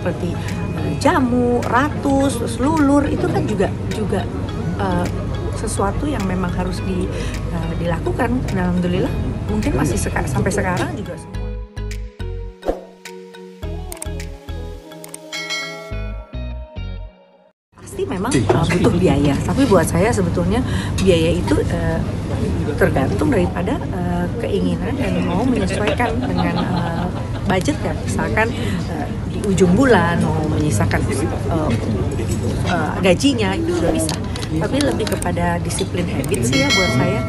seperti jamu, ratus, terus lulur, itu kan juga sesuatu yang memang harus dilakukan. Alhamdulillah mungkin masih sampai sekarang juga semua. Pasti memang butuh biaya, tapi buat saya sebetulnya biaya itu tergantung daripada keinginan dan mau menyesuaikan dengan budget ya. Misalkan di ujung bulan mau menyisakan gajinya itu udah bisa, tapi lebih kepada disiplin habit sih ya buat saya.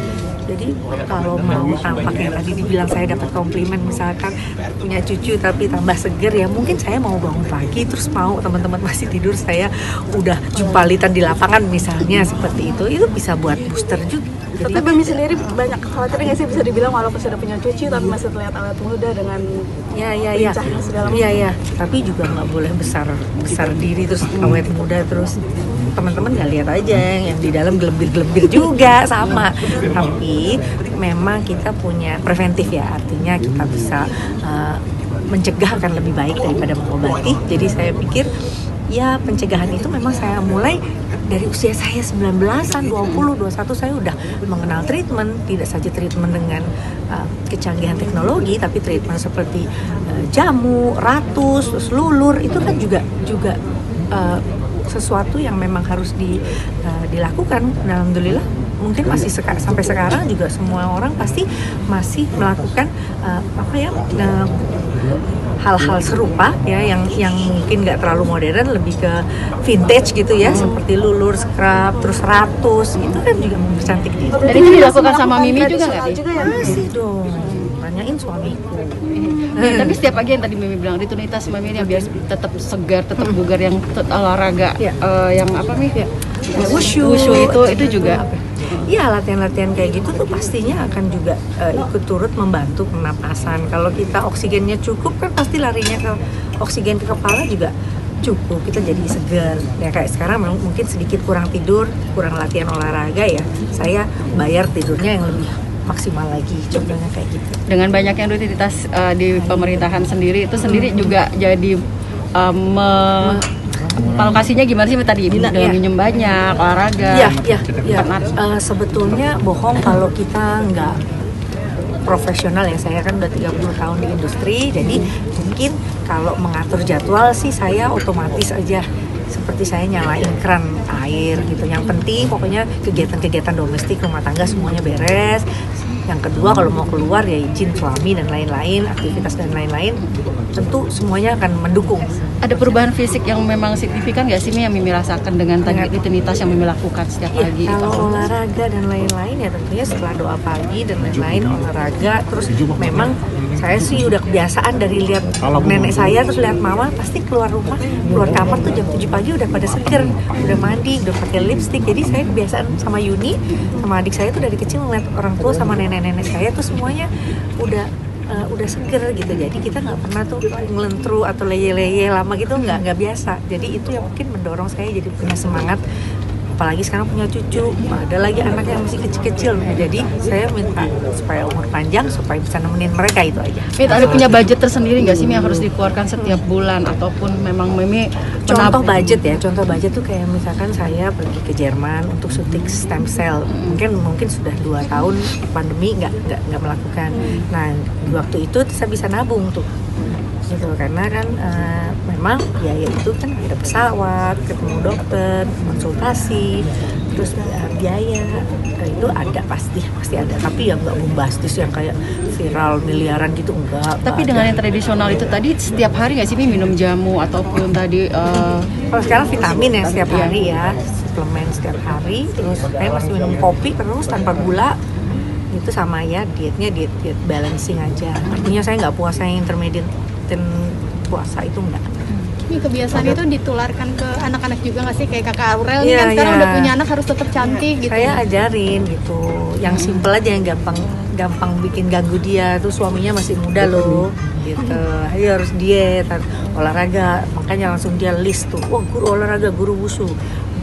Jadi kalau mau tampak yang tadi dibilang saya dapat komplimen, misalkan punya cucu tapi tambah seger, ya mungkin saya mau bangun pagi terus mau teman-teman masih tidur saya udah jumpalitan di lapangan misalnya, seperti itu bisa buat booster juga. Jadi, tapi Mimi sendiri banyak khawatir nggak sih bisa dibilang walaupun sudah punya cucu tapi masih terlihat awet muda dengan lincahnya segala macam? Iya, tapi juga nggak boleh besar diri terus awet muda terus. Teman-teman nggak lihat aja yang di dalam gelembir juga sama. Tapi memang kita punya preventif ya, artinya kita bisa mencegah akan lebih baik daripada mengobati. Jadi saya pikir ya pencegahan itu memang saya mulai dari usia saya 19-an, 20, 21 saya udah mengenal treatment, tidak saja treatment dengan kecanggihan teknologi, tapi treatment seperti jamu, ratus, terus lulur, itu kan juga sesuatu yang memang harus dilakukan. Alhamdulillah mungkin masih sampai sekarang juga semua orang pasti masih melakukan hal-hal serupa ya, yang mungkin nggak terlalu modern, lebih ke vintage gitu ya, seperti lulur, scrub, terus ratus, itu kan juga mempercantik diri. Dan itu dilakukan sama Mimi juga nggak? Masih dong, tanyain suamiku. Tapi setiap pagi yang tadi Mimi bilang rutinitas Mimi yang biar tetap segar, tetap bugar, yang olahraga, yang apa nih? Wushu itu juga. Iya, latihan-latihan kayak gitu tuh pastinya akan juga ikut turut membantu pernapasan. Kalau kita oksigennya cukup kan pasti larinya ke oksigen ke kepala juga cukup, kita jadi segar. Ya kayak sekarang mungkin sedikit kurang tidur, kurang latihan olahraga ya, saya bayar tidurnya yang lebih maksimal lagi, contohnya kayak gitu. Dengan banyaknya rutinitas di pemerintahan sendiri itu sendiri juga jadi alokasinya gimana sih tadi? Dengan minum banyak, olahraga. Sebetulnya bohong kalau kita nggak profesional ya. Saya kan udah 30 tahun di industri, jadi mungkin kalau mengatur jadwal sih saya otomatis aja. Seperti saya nyalain keran air gitu. Yang penting pokoknya kegiatan-kegiatan domestik, rumah tangga semuanya beres. Yang kedua kalau mau keluar ya izin suami dan lain-lain, aktivitas dan lain-lain, tentu semuanya akan mendukung. Ada perubahan fisik yang memang signifikan nggak sih yang Mimi rasakan dengan rutinitas yang Mimi lakukan setiap pagi? Kalau olahraga dan lain-lain ya tentunya setelah doa pagi dan lain-lain olahraga, terus memang saya sih udah kebiasaan dari lihat nenek saya terus lihat mama pasti keluar kamar tuh jam 7 pagi udah pada seger, udah mandi, udah pakai lipstick. Jadi saya kebiasaan sama Yuni, sama adik saya tuh dari kecil ngeliat orang tua sama nenek saya tuh semuanya udah seger gitu. Jadi kita nggak pernah tuh ngelentru atau leye-leye lama gitu, nggak biasa. Jadi itu yang mungkin mendorong saya jadi punya semangat. Apalagi sekarang punya cucu, ada lagi anak yang masih kecil-kecil. Nah, jadi saya minta supaya umur panjang, supaya bisa nemenin mereka, itu aja. Ada punya budget tersendiri nggak sih yang harus dikeluarkan setiap bulan, ataupun memang Mimi contoh budget tuh kayak misalkan saya pergi ke Jerman untuk suntik stem cell, mungkin sudah 2 tahun pandemi nggak melakukan. Nah waktu itu saya bisa nabung tuh gitu, karena kan memang biaya itu kan ada pesawat, ketemu dokter, konsultasi, terus biaya itu ada pasti ada, tapi yang nggak bombastis yang kayak viral miliaran gitu, enggak. Tapi dengan yang tradisional itu tadi setiap hari nggak sih minum jamu ataupun tadi kalau sekarang vitamin ya setiap hari ya, suplemen setiap hari, terus saya masih minum kopi terus tanpa gula itu, sama ya dietnya diet balancing aja, artinya saya nggak puasa yang intermediate puasa itu enggak. Ini kebiasaan itu ditularkan ke anak-anak juga nggak sih, kayak kakak Aurel kan sekarang udah punya anak harus tetap cantik gitu. Saya ajarin gitu, yang simple aja, yang gampang bikin ganggu dia tuh, suaminya masih muda loh gitu. Ayo harus diet, olahraga, makanya langsung dia list tuh, guru olahraga, guru wushu,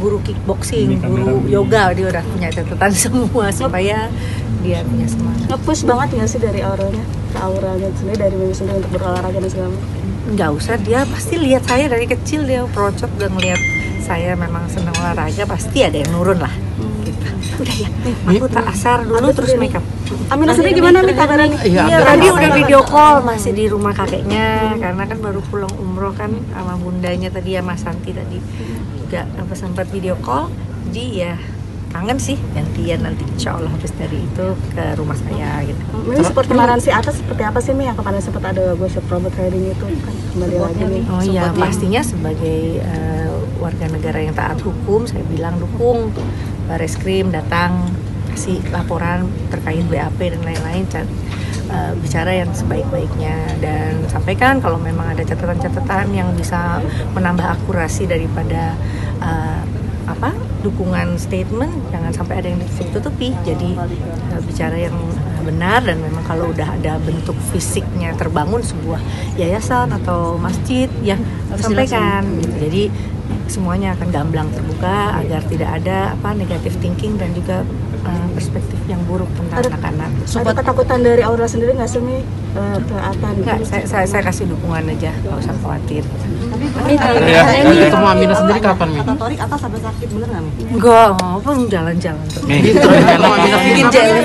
guru kickboxing, guru yoga, dia udah punya catatan semua supaya dia punya semangat. Nge-push banget nggak sih dari Aurelnya, ke Aurelnya sendiri, dari Mimi sendiri untuk berolahraga dan segala macam? nggak usah, dia pasti lihat saya dari kecil, dia procot dan ngelihat saya memang senang olahraga, pasti ada yang nurun lah. Gitu. Udah ya, aku tak asar dulu terus make up. Aminah sendiri gimana nih kabarnya nih? Iya, tadi udah video call, masih di rumah kakeknya karena kan baru pulang umroh kan sama bundanya tadi ya, Mas Santi tadi juga sempat video call. Jadi ya kangen sih, gantian nanti insya Allah habis dari itu ke rumah saya gitu. Ini seperti kemarin si atas seperti apa sih Mi yang kemarin sempat ada gosip robot trading itu kan kembali lagi nih. Oh iya, pastinya sebagai warga negara yang taat hukum, saya bilang dukung Bareskrim datang kasih laporan terkait BAP dan lain-lain, bicara yang sebaik-baiknya dan sampaikan kalau memang ada catatan-catatan yang bisa menambah akurasi daripada dukungan statement, jangan sampai ada yang ditutupi. Jadi bicara yang benar, dan memang kalau udah ada bentuk fisiknya terbangun sebuah yayasan atau masjid ya sampaikan gitu. Jadi semuanya akan gamblang terbuka agar tidak ada negative thinking dan juga perspektif yang buruk tentang anak-anak. Ada ketakutan dari Aura sendiri nggak sih Mi ke Atan? Nggak, saya kasih dukungan aja, nggak usah khawatir. Tapi ketemu Aminah sendiri kapan Mi? Torik atas sampai sakit bener nggak Mi? Enggak, apa jalan-jalan terus. Aminah Bikin jalan.